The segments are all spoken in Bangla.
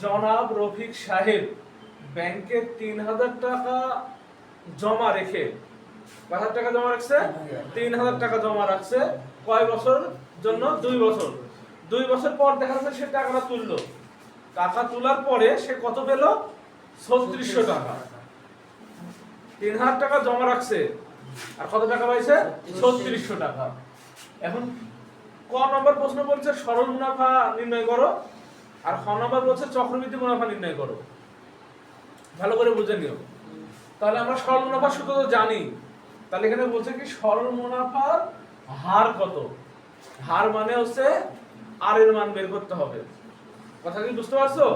জনাব রফিক সাহেব ব্যাংকে ৩০০০ টাকা জমা রেখে, কয় হাজার টাকা জমা রাখছে? ৩০০০ টাকা জমা রাখছে। কয় বছর জন্য? ২ বছর। ২ বছর পর দেখা যাচ্ছে সে টাকাটা তুললো। টাকা তোলার পরে সে কত পেল? ৩৬০০ টাকা। ৩০০০ টাকা জমা রাখছে আর কত টাকা পাইছে? ৩৬০০ টাকা। এখন ক নম্বর প্রশ্ন বলছে সরল মুনাফা নির্ণয় করো, আর খ নম্বর বলছে চক্রবৃদ্ধি মুনাফা নির্ণয় করো। ভালো করে বুঝে নিও। তাহলে আমরা সরল মুনাফার সূত্র তো জানি, তাহলে এখানে বলছে কি সরল মুনাফার হার কত? হার মানে হচ্ছে আর এর মান বের করতে হবে। কথা কি বুঝতে পারছো?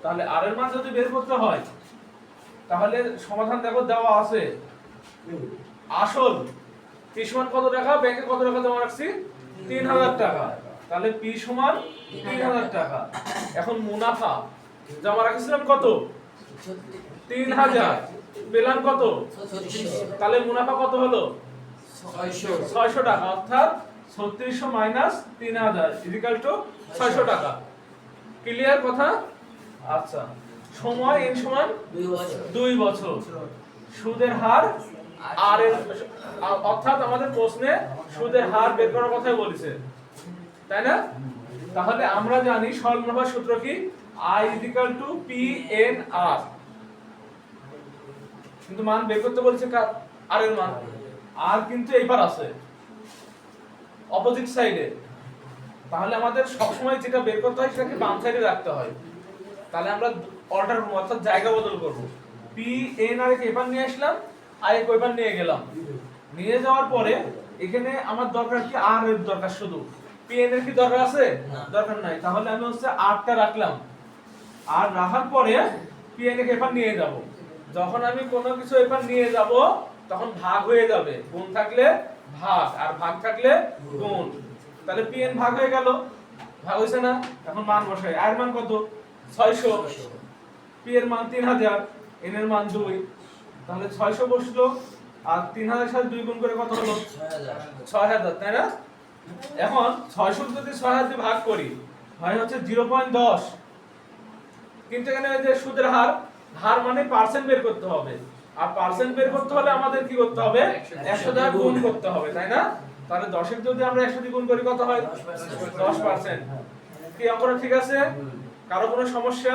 তাহলে আর এর মান যদি বের করতে হয় তাহলে সমাধান দেখো দেওয়া আছে। আসল পি সমান কত টাকা, ব্যাংকে কত টাকা জমা রাখছি? ৩০০০ টাকা। তাহলে পি সমান ৩০০০ টাকা। এখন মুনাফা জমা রাখছিলাম কত? ৩০০০। পেলাম কত? তাহলে মুনাফা কত হলো? ৬০০ টাকা। অর্থাৎ ৩৬০০ মাইনাস ৩০০০ ইকুয়াল টু ৬০০ টাকা। ক্লিয়ার কথা? আচ্ছা, সময় এন সমান ২ বছর। সুদের হার আর এর, অর্থাৎ আমাদের প্রশ্নে সুদের হার বের করার কথাই বলেছে, তাই না? তাহলে আমরা জানি সরল মুনাফার সূত্র কি? I equal to P N R. কিন্তু মান বের করতে বলছে কার? আর এর মান। আর কিন্তু এইবার আছে অপোজিট সাইডে। তাহলে আমাদের সবসময় যেটা বের করতে হয় সেটাকে বাম সাইডে রাখতে হয়। তাহলে আমরা অল্টার করব, অর্থাৎ জায়গা বদল করব। পি এন আর কে এবার নিয়ে আসলাম, আর এক এবার নিয়ে গেলাম। নিয়ে যাওয়ার পরে এখানে আমার দরকার কি? আর এর দরকার শুধু। পি এন এর কি দরকার আছে? দরকার নাই। তাহলে আমি হচ্ছে আরটা রাখলাম। আর রাখার পরে পি এন কে এবার নিয়ে যাব। যখন আমি কোনো কিছু এবার নিয়ে যাব তখন ভাগ হয়ে যাবে। গুণ থাকলে ভাগ, আর ভাগ থাকলে গুণ। তাহলে পি এন ভাগ হয়ে গেল, ভাগ হইছে না? এখন মান বসাই। আর মান কত? ৬০০। পি এর মান ৩০০০, এন এর মান ২। তাহলে ৬০০ বসলো, আর ৩০০০ এর সাথে ২ গুণ করে কত হলো? ৬০০০, তাই না? এখন ৬০০ যদি ৬০০০ দিয়ে ভাগ করি হয় হচ্ছে 0.10। কিন্তু এখানে যে সুদের হার, হার মানে পার্সেন্ট বের করতে হবে। আর পার্সেন্ট বের করতে হলে আমাদের কি করতে হবে? ১০০ দ্বারা গুণ করতে হবে, তাই না? তাহলে ১০ এর যদি আমরা ১০০ দিয়ে গুণ করি কত হয়? 10%। কি অঙ্কটা ঠিক আছে? কারো কোনো সমস্যা?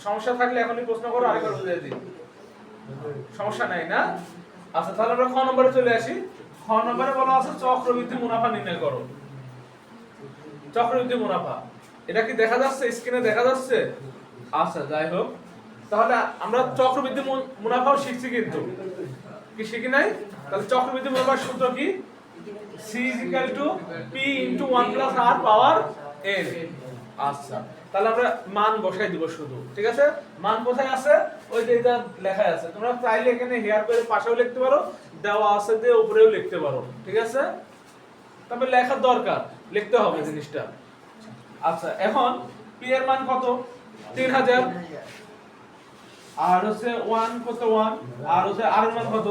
সমস্যা থাকলে এখনই প্রশ্ন করো, আরেকবার বুঝিয়ে দিই। সমস্যা নাই না? আচ্ছা, তাহলে আমরা খ নম্বরে চলে আসি। খ নম্বরে বলা আছে চক্রবৃদ্ধি মুনাফা নির্ণয় করো। চক্রবৃদ্ধি মুনাফা, এটা কি দেখা যাচ্ছে? স্ক্রিনে দেখা যাচ্ছে? আচ্ছা, যাই হোক, তাহলে আমরা চক্রবৃদ্ধি মুনাফাও শিখছি, কিন্তু কি শিখি নাই? তাহলে চক্রবৃদ্ধি মুনাফার সূত্র কি? C = P * 1 + R পাওয়ার n। আচ্ছা, তাহলে আমরা মান বসাই দিব শুধু, ঠিক আছে? মান কোথায় আছে? ওই যে এটা লেখা আছে। তোমরা চাইলে এখানে হেয়ার করে পাশেও লিখতে পারো, দেওয়া আছে দিয়ে উপরেও লিখতে পারো, ঠিক আছে? তবে লেখার দরকার, লিখতে হবে জিনিসটা। আচ্ছা, এখন P এর মান কত? ৩০০০। আর হচ্ছে 1 কত? 1। আর হচ্ছে R এর মান কত?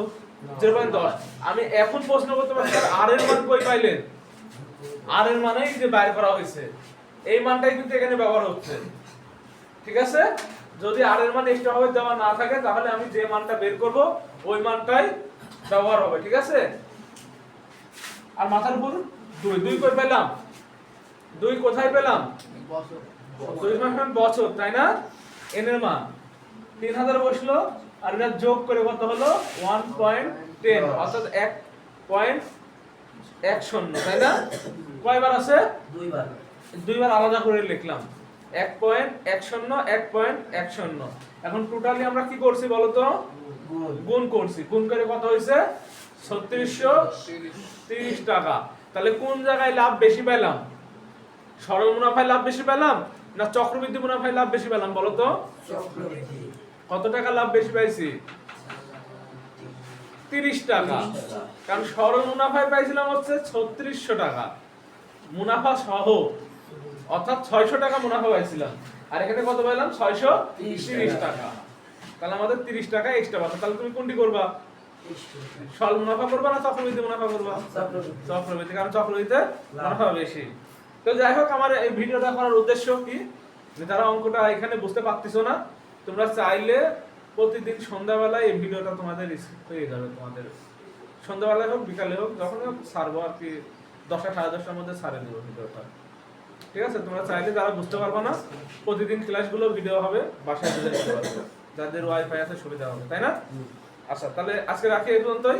0.10। আমি এখন প্রশ্ন করতে পারি আর এর মান কই পাইলেন? আর এর মানেই যে বাইর করা হয়েছে, এই মানটাই কিন্তু এখানে ব্যবহার হচ্ছে, ঠিক আছে? যদি আর এর মান এক্সট্রা ভাবে দেওয়া না থাকে তাহলে আমি যে মানটা বের করব ওই মানটাই ব্যবহার হবে, ঠিক আছে? আর মাথার উপর 2 কই পেলাম? 2 কোথায় পেলাম? বছর। 2 মানে বছর, তাই না? n এর মান ৩০০০ বসলো, আর এটা যোগ করে কত হলো? 1.10, অর্থাৎ 1.10, তাই না? কয়বার আছে? 2বার আলাদা করে লিখলাম। 1.10, 1.10। এখন টোটালি আমরা কি করছি বলো তো? গুণ করছি। গুণ করে কত হইছে? ৩৬৩০ টাকা। তাহলে কোন জায়গায় লাভ বেশি পেলাম? সরল মুনাফায় লাভ বেশি পেলাম না চক্রবৃদ্ধি মুনাফায় লাভ বেশি পেলাম বলো তো? চক্রবৃদ্ধি। কত টাকা লাভ বেশি পাইছি? 30 টাকা। কারণ সরল মুনাফায় পাইছিলাম হচ্ছে ৩৬০০ টাকা মুনাফা সহ, অর্থাৎ ৬০০ টাকা মুনাফা পাইছিলাম। আর এখানে কত পাইলাম? ৬৩০ টাকা। তাহলে আমাদের 30 টাকা এক্সট্রা বাঁচে। তাহলে তুমি কোনটি করবা? সরল মুনাফা করবা না চক্রবৃদ্ধি মুনাফা করবা? চক্রবৃদ্ধি, কারণ চক্রবৃদ্ধিতে মুনাফা বেশি। তো যাই হোক, আমার এই ভিডিওটা করার উদ্দেশ্য কি? যারা অঙ্কটা এখানে বুঝতে পারতেছো না, তোমরা চাইলে প্রতিদিন সন্ধ্যাবেলায় এই ভিডিওটা তোমাদের হয়ে যাবে, তোমাদের সন্ধ্যাবেলায় হোক বিকালে হোক যখন হোক ছাড়বো আর কি, 10টা 10:30টার মধ্যে ছাড়ে দেবো ভিডিওটা। ঠিক আছে, তোমরা চাইলে যারা বুঝতে পারবে না প্রতিদিন ক্লাসগুলো ভিডিও হবে, বাসায় বুঝে নিতে পারবে, যাদের ওয়াইফাই আছে সুবিধা হবে, তাই না? আচ্ছা তাহলে আজকে রাখি এই পর্যন্তই।